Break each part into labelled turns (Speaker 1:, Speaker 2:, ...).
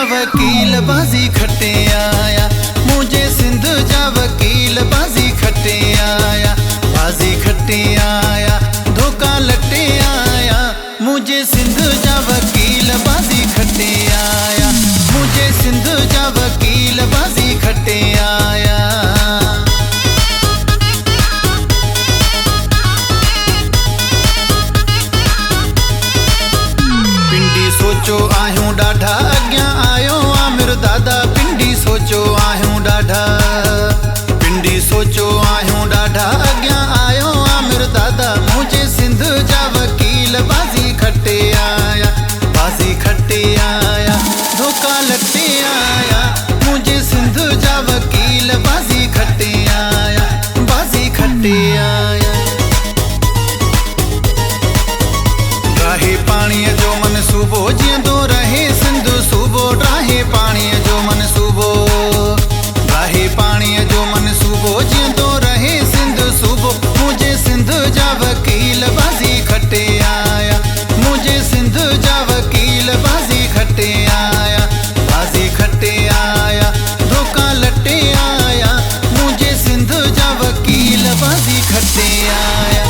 Speaker 1: वकील बाजी खटे आया, मुझे सिंध जा वकील बाजी खटे आया, बाजी खटे आया, धोखा लटे आया, मुझे सिंध जा वकील बाजी खटे आया, मुझे सिंध जा वकील बाजी खटे आया। पिंडी सोचो आहियूं ॾाढा अॻियां आयो आमिर दादा, पिंडी सोचो आहियूं ॾाढा, पिंडी सोचो आहियूं ॾाढा अॻियां आयो आमिर दादा, मुझे सिंध जा वकील बाजी खटे आया, बाजी खटे आया, धोखा लटे आया, मुझे सिंध जा वकील बाजी खटे आया, बाजी खटे आया। राहे पाणीअ जो मनसूबो जीअंदो रहे सिंध सूबो, राहे पाणीअ जो मनसूबो, राहे पाणीअ जो मनसूबो जीअंदो रहे सिंध सूबो, मुझे सिंध जा वकील बाजी खटे आया, मुझे सिंध जा वकील बाजी खटे आया, बाजी खटे आया, धोखा लटे आया, मुझे सिंध जा वकील बाजी खटे आया।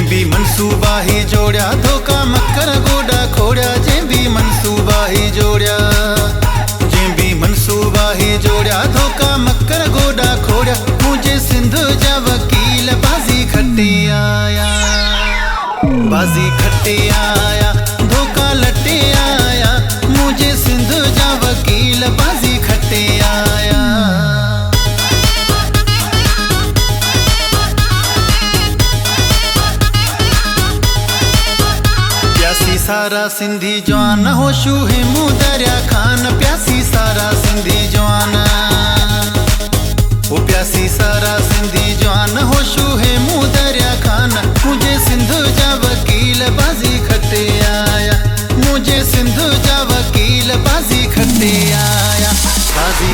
Speaker 1: भी मनसूबा ही जोड़िया, धोखा मकर गोडा खोड़िया, जे भी मनसूबा ही जोड़िया, जे भी मनसूबा ही जोड़िया, धोखा मकर गोडा खोड़िया, मुझे सिंध जा वकील बाजी खटे आया, बाजी खटे आया, धोखा लटे आया, मुझे सिंध जा वकील बाजी खटे आया। प्यासी सारा सिंधी जवान होशू है मुँह दरिया खान, प्यासी सारा सिंधी जवान, वो प्यासी सारा सिंधी जवान होशू है मुँह दरिया खान, मुझे सिंध जा वकील बाजी खटे आया, मुझे सिंध जा वकील बाजी खटे आया, बाजी